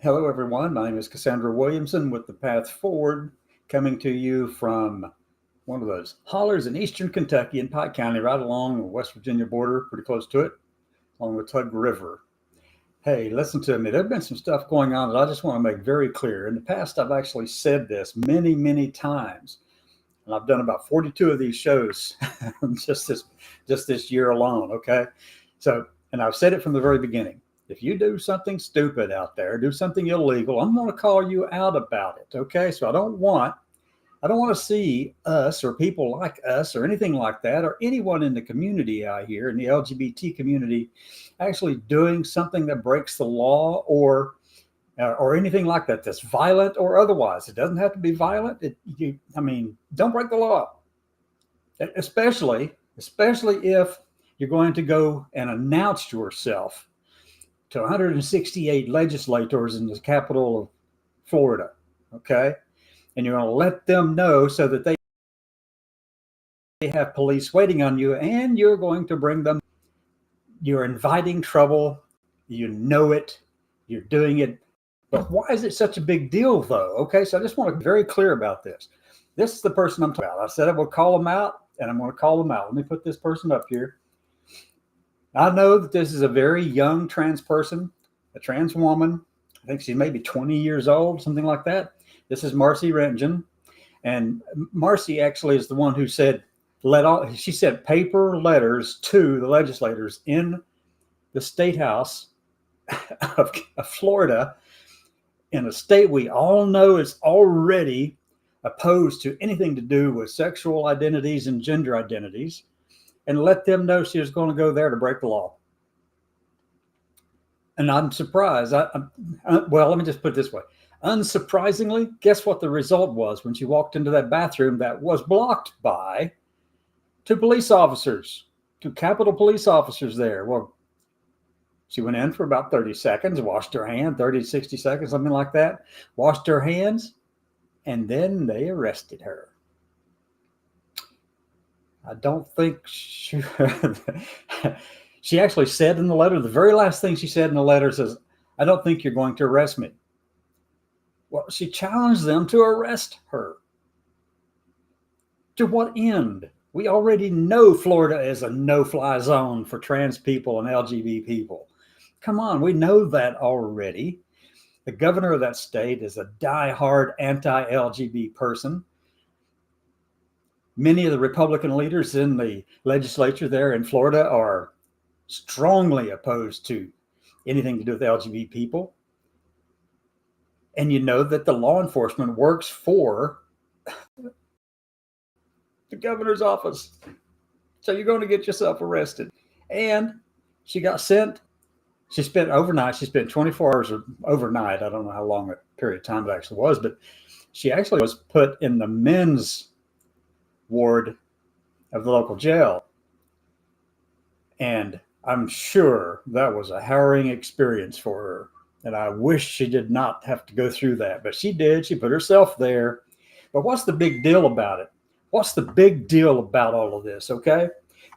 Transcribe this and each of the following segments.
Hello, everyone. My name is Cassandra Williamson with The Path Forward, coming to you from one of those hollers in eastern Kentucky in Pike County, right along the West Virginia border, pretty close to it, along the Tug River. Hey, listen to me. There's been some stuff going on that I just want to make very clear. In the past, I've actually said this many, many times, and I've done about 42 of these shows just this year alone. Okay, and I've said it from the very beginning. If you do something stupid out there, do something illegal, I'm going to call you out about it. Okay, so I don't want to see us or people like us or anything like that or anyone in the community out here in the LGBT community actually doing something that breaks the law or anything like that that's violent or otherwise. It doesn't have to be violent. Don't break the law, especially if you're going to go and announce yourself to 168 legislators in the capital of Florida, okay? And you're going to let them know so that they have police waiting on you, and you're going to bring them. You're inviting trouble. You know it. You're doing it. But why is it such a big deal, though? Okay, so I just want to be very clear about this. This is the person I'm talking about. I said I would call them out, and I'm going to call them out. Let me put this person up here. I know that this is a very young trans person, a trans woman. I think she's maybe 20 years old, something like that. This is Marcy Rentgen. And Marcy actually is the one who said, she sent paper letters to the legislators in the state house of Florida, in a state we all know is already opposed to anything to do with sexual identities and gender identities, and let them know she was going to go there to break the law. And I'm surprised. Well, let me just put it this way. Unsurprisingly, guess what the result was when she walked into that bathroom that was blocked by two police officers, two Capitol police officers there? Well, she went in for about 30 seconds, washed her hand, 30 to 60 seconds, something like that, washed her hands, and then they arrested her. I don't think she actually said in the letter, the very last thing she said in the letter says, I don't think you're going to arrest me. Well, she challenged them to arrest her. To what end? We already know Florida is a no-fly zone for trans people and LGBT people. Come on, we know that already. The governor of that state is a die-hard anti-LGBT person. Many of the Republican leaders in the legislature there in Florida are strongly opposed to anything to do with LGBT people. And you know that the law enforcement works for the governor's office. So you're going to get yourself arrested. And she got sent. She spent overnight. She spent 24 hours overnight. I don't know how long a period of time it actually was, but she actually was put in the men's ward of the local jail. And I'm sure that was a harrowing experience for her. And I wish she did not have to go through that, but she did. She put herself there. But what's the big deal about it? What's the big deal about all of this? Okay.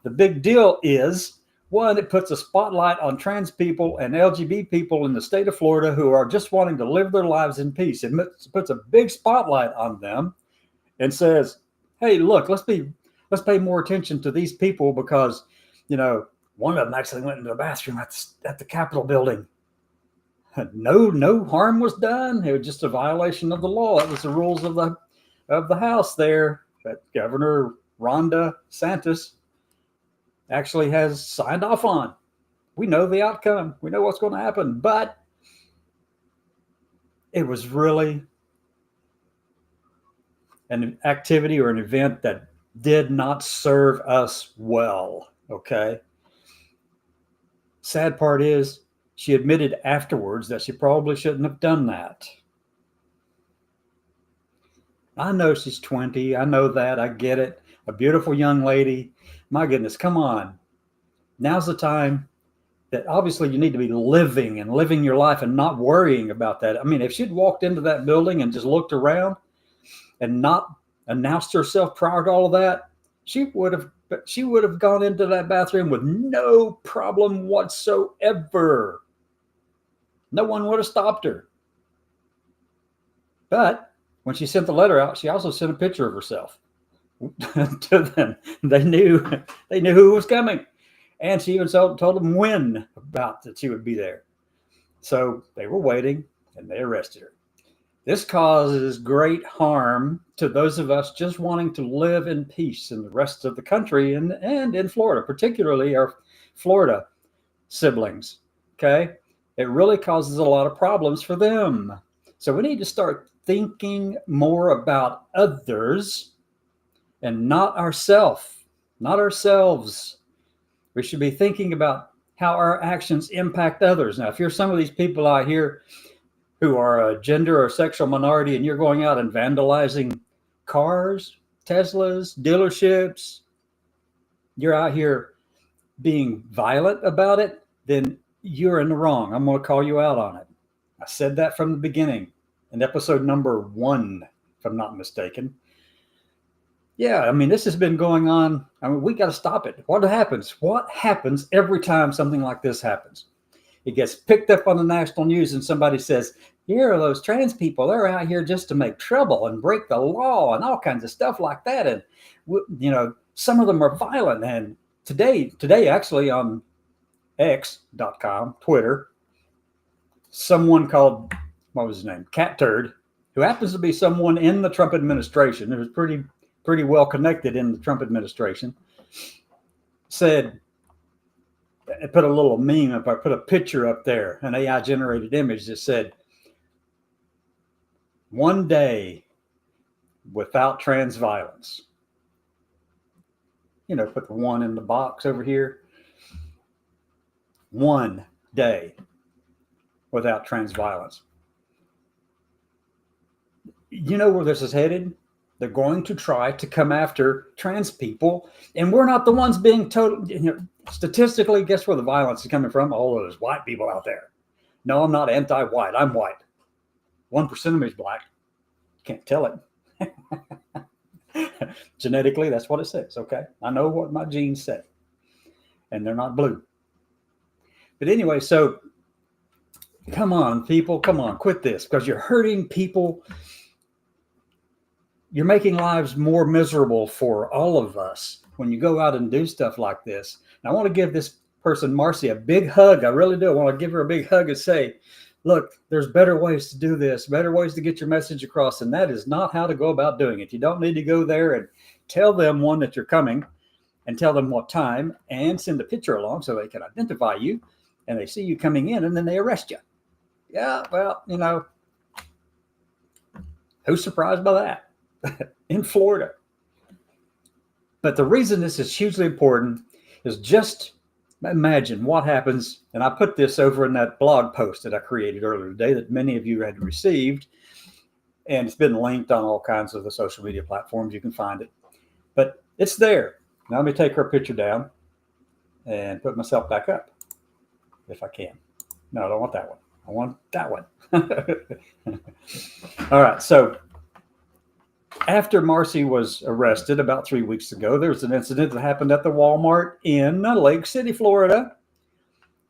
The big deal is, one, it puts a spotlight on trans people and LGBT people in the state of Florida who are just wanting to live their lives in peace. It puts a big spotlight on them and says, hey, look, let's pay more attention to these people because, one of them actually went into the bathroom at the Capitol building. No harm was done. It was just a violation of the law. It was the rules of the House there that Governor Ron DeSantis actually has signed off on. We know the outcome. We know what's going to happen. But it was really an activity or an event that did not serve us well, okay? Sad part is she admitted afterwards that she probably shouldn't have done that. I know she's 20. I know that. I get it. A beautiful young lady. My goodness, come on. Now's the time that obviously you need to be living your life and not worrying about that. I mean, if she'd walked into that building and just looked around and not announced herself prior to all of that, she would have gone into that bathroom with no problem whatsoever. No one would have stopped her. But when she sent the letter out, she also sent a picture of herself to them. They knew who was coming. And she even told them when about that she would be there. So they were waiting and they arrested her. This causes great harm to those of us just wanting to live in peace in the rest of the country and in Florida, particularly our Florida siblings. Okay. It really causes a lot of problems for them. So we need to start thinking more about others and not ourselves. We should be thinking about how our actions impact others. Now, if you're some of these people out here who are a gender or sexual minority and you're going out and vandalizing cars, Teslas, dealerships, you're out here being violent about it, then you're in the wrong. I'm going to call you out on it. I said that from the beginning in episode number 1, if I'm not mistaken. Yeah, I mean, this has been going on. I mean, we got to stop it. What happens? What happens every time something like this happens? It gets picked up on the national news and somebody says, here are those trans people. They're out here just to make trouble and break the law and all kinds of stuff like that. And, you know, some of them are violent. And today actually on X.com, Twitter, someone called, what was his name? Cat Turd, who happens to be someone in the Trump administration, who was pretty well connected in the Trump administration, said, I put a little meme up, I put a picture up there, an AI generated image that said, one day without trans violence. You know, put the 1 in the box over here. One day without trans violence. You know where this is headed? They're going to try to come after trans people, and we're not the ones being told. You know, statistically, guess where the violence is coming from? All those white people out there. No, I'm not anti-white. I'm white. 1% of me is black. Can't tell it. Genetically, that's what it says. Okay, I know what my genes say, and they're not blue. But anyway, so come on, people, come on, quit this, because you're hurting people. You're making lives more miserable for all of us when you go out and do stuff like this. And I want to give this person, Marcy, a big hug. I really do. I want to give her a big hug and say, look, there's better ways to do this, better ways to get your message across. And that is not how to go about doing it. You don't need to go there and tell them, one, that you're coming, and tell them what time, and send a picture along so they can identify you, and they see you coming in, and then they arrest you. Yeah, well, you know, who's surprised by that? In Florida. But the reason this is hugely important is just imagine what happens, and I put this over in that blog post that I created earlier today that many of you had received, and it's been linked on all kinds of the social media platforms. You can find it, but it's there. Now let me take her picture down and put myself back up if I can. No, I don't want that one. I want that one. All right, so after Marcy was arrested about 3 weeks ago, there was an incident that happened at the Walmart in Lake City, Florida.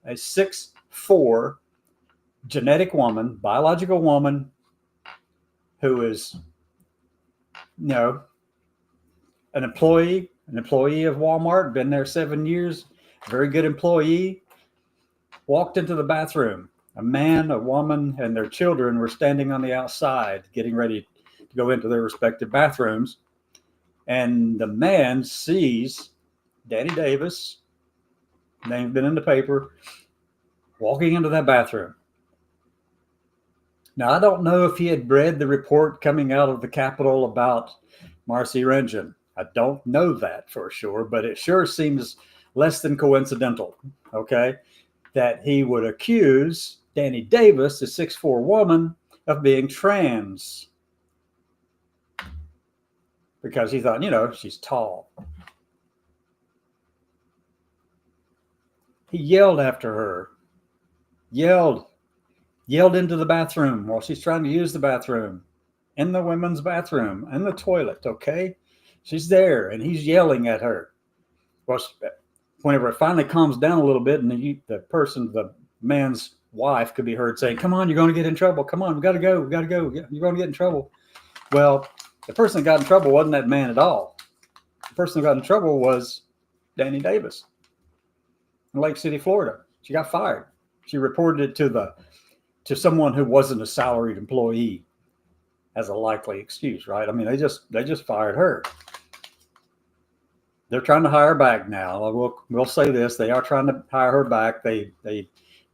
A 6'4" genetic woman, biological woman, who is, you know, an employee of Walmart, been there 7 years, very good employee, walked into the bathroom. A man, a woman, and their children were standing on the outside getting ready to go into their respective bathrooms. And the man sees Danny Davis, name's been in the paper, walking into that bathroom. Now, I don't know if he had read the report coming out of the Capitol about Marcy Rengen. I don't know that for sure, but it sure seems less than coincidental, okay, that he would accuse Danny Davis, a 6'4" woman, of being trans. Because he thought, you know, she's tall. He yelled after her. Yelled into the bathroom while she's trying to use the bathroom. In the women's bathroom. In the toilet, okay? She's there, and he's yelling at her. Well, whenever it finally calms down a little bit, and the man's wife could be heard saying, "Come on, you're going to get in trouble. Come on, we got to go. We got to go. You're going to get in trouble." Well, the person that got in trouble wasn't that man at all. The person that got in trouble was Danny Davis in Lake City, Florida. She got fired. She reported it to someone who wasn't a salaried employee as a likely excuse, right? I mean, they just fired her. They're trying to hire her back now. We'll say this: they are trying to hire her back. They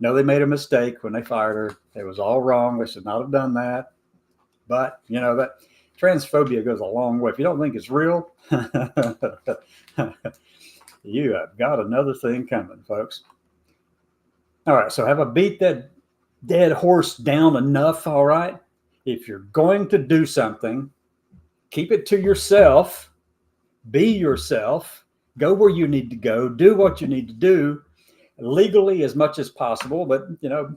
know they made a mistake when they fired her. It was all wrong. They should not have done that. But that transphobia goes a long way. If you don't think it's real, you have got another thing coming, folks. All right, so have I beat that dead horse down enough? All right. If you're going to do something, keep it to yourself. Be yourself. Go where you need to go. Do what you need to do legally as much as possible. But,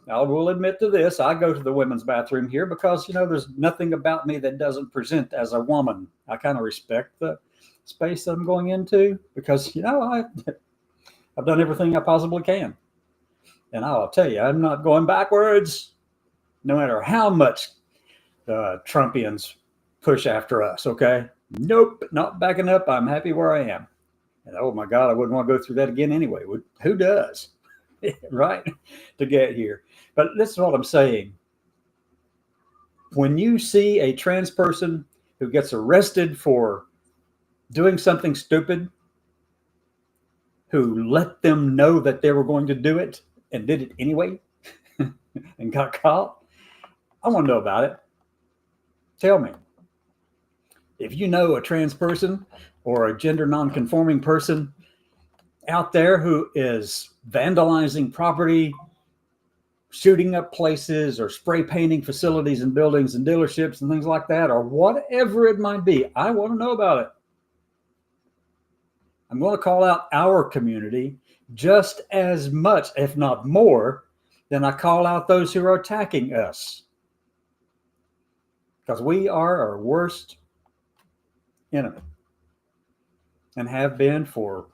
I will admit to this. I go to the women's bathroom here because, there's nothing about me that doesn't present as a woman. I kind of respect the space that I'm going into because, I've done everything I possibly can. And I'll tell you, I'm not going backwards no matter how much Trumpians push after us. Okay. Nope, not backing up. I'm happy where I am. And oh my God, I wouldn't want to go through that again anyway. Who does? Right? To get here. But this is what I'm saying. When you see a trans person who gets arrested for doing something stupid, who let them know that they were going to do it and did it anyway and got caught, I want to know about it. Tell me. If you know a trans person or a gender non-conforming person out there who is vandalizing property, shooting up places, or spray painting facilities and buildings and dealerships and things like that, or whatever it might be, I want to know about it. I'm going to call out our community just as much, if not more, than I call out those who are attacking us. Because we are our worst enemy and have been for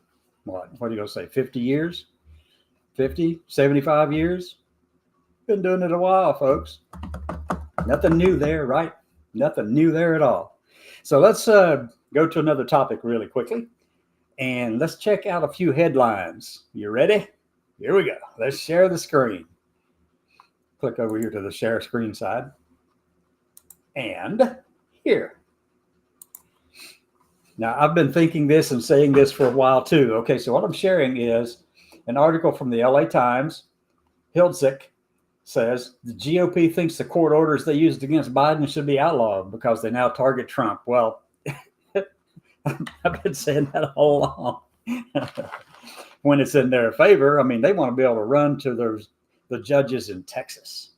what are you going to say, 50 years, 50, 75 years? Been doing it a while, folks. Nothing new there, right? Nothing new there at all. So let's go to another topic really quickly. And let's check out a few headlines. You ready? Here we go. Let's share the screen. Click over here to the share screen side. And here. Now, I've been thinking this and saying this for a while too. Okay, so what I'm sharing is an article from the LA Times. Hiltzik says the GOP thinks the court orders they used against Biden should be outlawed because they now target Trump. Well, I've been saying that all along. When it's in their favor, I mean, they want to be able to run to the judges in Texas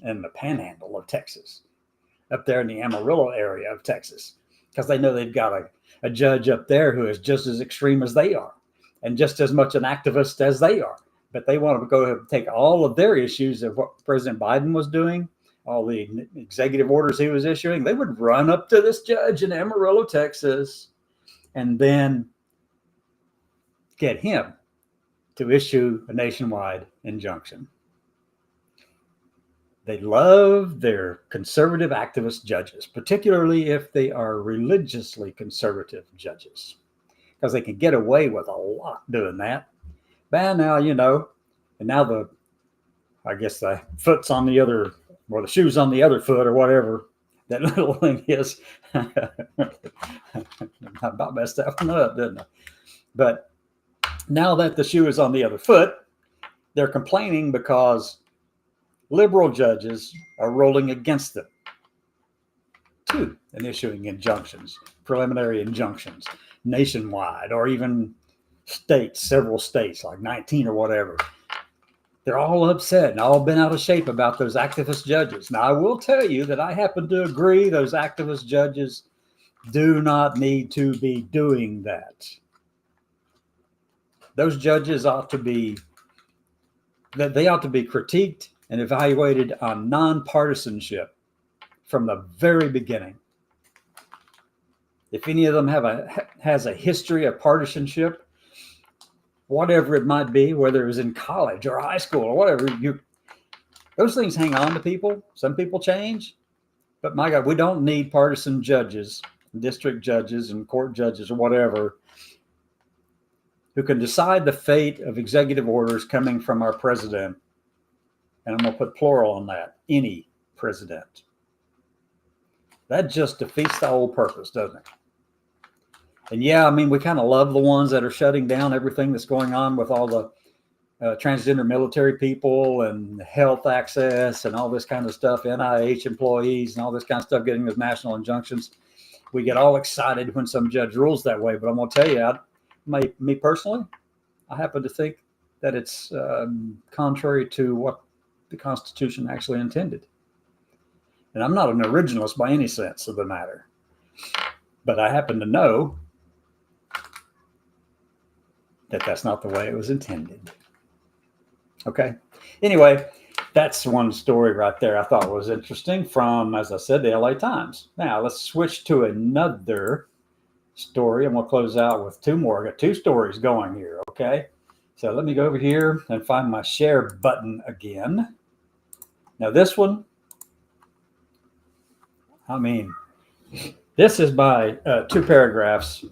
and the panhandle of Texas, up there in the Amarillo area of Texas, because they know they've got a judge up there who is just as extreme as they are and just as much an activist as they are. But they want to go ahead and take all of their issues of what President Biden was doing, all the executive orders he was issuing. They would run up to this judge in Amarillo, Texas, and then get him to issue a nationwide injunction. They love their conservative activist judges, particularly if they are religiously conservative judges, because they can get away with a lot doing that. But now, and now I guess the foot's on the other, or the shoe's on the other foot, or whatever that little thing is. I about messed that one up, didn't I? But now that the shoe is on the other foot, they're complaining because liberal judges are rolling against them too and issuing injunctions, preliminary injunctions, nationwide, or even states, several states, like 19 or whatever. They're all upset and all been out of shape about those activist judges. Now, I will tell you that I happen to agree those activist judges do not need to be doing that. Those judges ought to be critiqued and evaluated on nonpartisanship from the very beginning. If any of them has a history of partisanship, whatever it might be, whether it was in college or high school or whatever, Those things hang on to people. Some people change, but my God, we don't need partisan judges, district judges and court judges or whatever, who can decide the fate of executive orders coming from our president. And I'm going to put plural on that, any president. That just defeats the whole purpose, doesn't it? And yeah, I mean, we kind of love the ones that are shutting down everything that's going on with all the transgender military people and health access and all this kind of stuff, NIH employees and all this kind of stuff, getting those national injunctions. We get all excited when some judge rules that way. But I'm going to tell you, me personally, I happen to think that it's contrary to what the Constitution actually intended. And I'm not an originalist by any sense of the matter, but I happen to know that that's not the way it was intended. Okay. Anyway, that's one story right there I thought was interesting from, as I said, the LA Times. Now let's switch to another story. I'm going to close out with two more. I got two stories going here. Okay. So let me go over here and find my share button again. Now this one, I mean, this is by 2 paragraphs.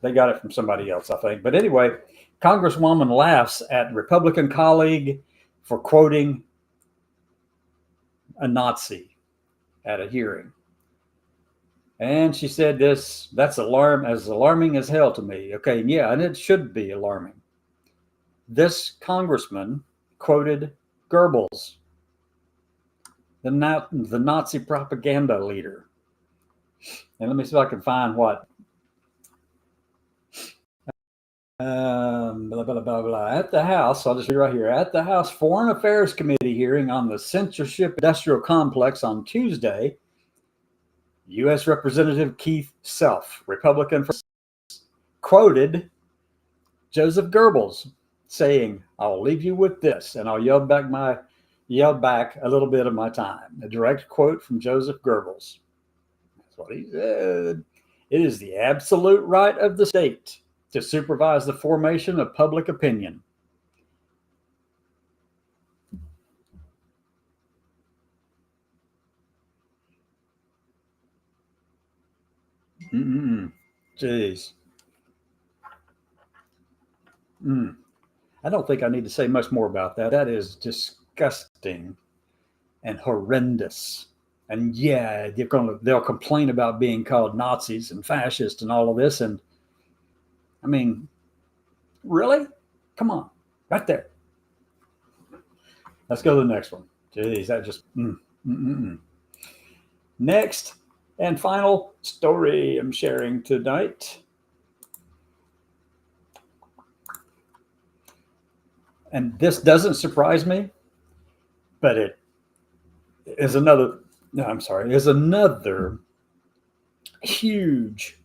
They got it from somebody else, I think. But anyway, Congresswoman laughs at Republican colleague for quoting a Nazi at a hearing. And she said that's alarming as hell to me. Okay, yeah, and it should be alarming. This congressman quoted Goebbels, the Nazi propaganda leader. And let me see if I can find what. Blah, blah, blah, blah. At the House, I'll just read right here. At the House Foreign Affairs Committee hearing on the censorship industrial complex on Tuesday, U.S. Representative Keith Self, Republican, quoted Joseph Goebbels, saying, "I'll leave you with this," and I'll yell back a little bit of my time. A direct quote from Joseph Goebbels. That's what he said. "It is the absolute right of the state to supervise the formation of public opinion. Jeez. I don't think I need to say much more about that. That is disgusting and horrendous. And yeah, they'll complain about being called Nazis and fascists and all of this. And I mean, really? Come on, right there. Let's go to the next one. Jeez, that just. Next and final story I'm sharing tonight. And this doesn't surprise me, but it is another huge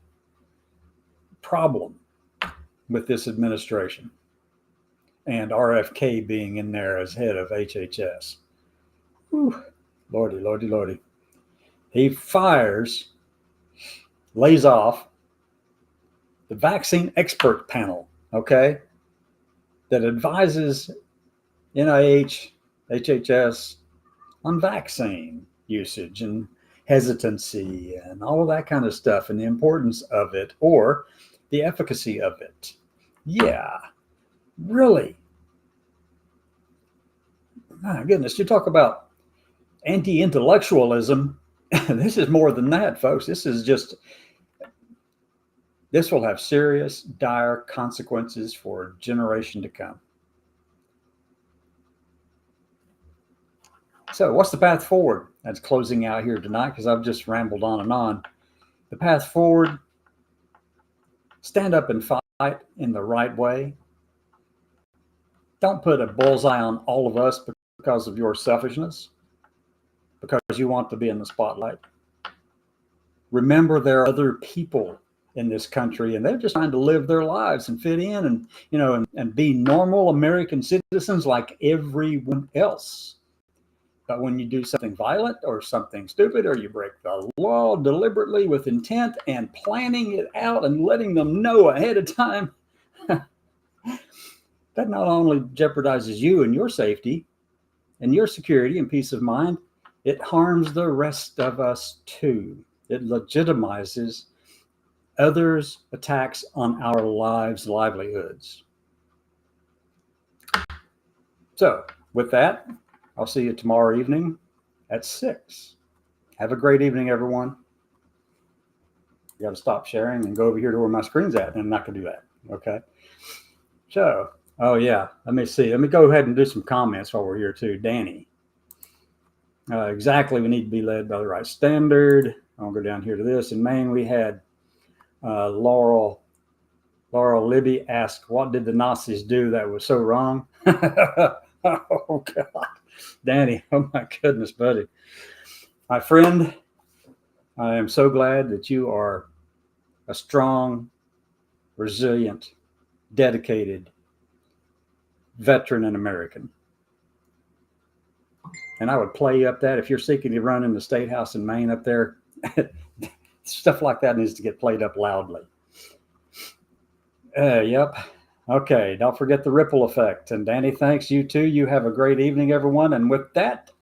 problem with this administration and RFK being in there as head of HHS. Whew. Lordy, lordy, lordy. He lays off the vaccine expert panel, okay, that advises NIH, HHS on vaccine usage and hesitancy and all of that kind of stuff and the importance of it or the efficacy of it. Yeah, really. My goodness, you talk about anti-intellectualism. This is more than that, folks. This will have serious, dire consequences for a generation to come. So what's the path forward? That's closing out here tonight because I've just rambled on and on. The path forward, stand up and fight in the right way. Don't put a bullseye on all of us because of your selfishness, because you want to be in the spotlight. Remember, there are other people in this country and they're just trying to live their lives and fit in and be normal American citizens like everyone else. But when you do something violent or something stupid, or you break the law deliberately with intent and planning it out and letting them know ahead of time, that not only jeopardizes you and your safety and your security and peace of mind, it harms the rest of us too. It legitimizes others' attacks on our lives' livelihoods. So, with that, I'll see you tomorrow evening at 6. Have a great evening, everyone. You got to stop sharing and go over here to where my screen's at, and I'm not going to do that. Okay. So, oh yeah, let me see. Let me go ahead and do some comments while we're here too. Danny. Exactly, we need to be led by the right standard. I'll go down here to this. In Maine, we had Laurel Libby asked, what did the Nazis do that was so wrong? Oh, God. Danny, oh, my goodness, buddy. My friend, I am so glad that you are a strong, resilient, dedicated veteran and American. And I would play up that if you're seeking to run in the State House in Maine up there, stuff like that needs to get played up loudly. Yep. Okay. Don't forget the ripple effect. And Danny, thanks. You too. You have a great evening, everyone. And with that,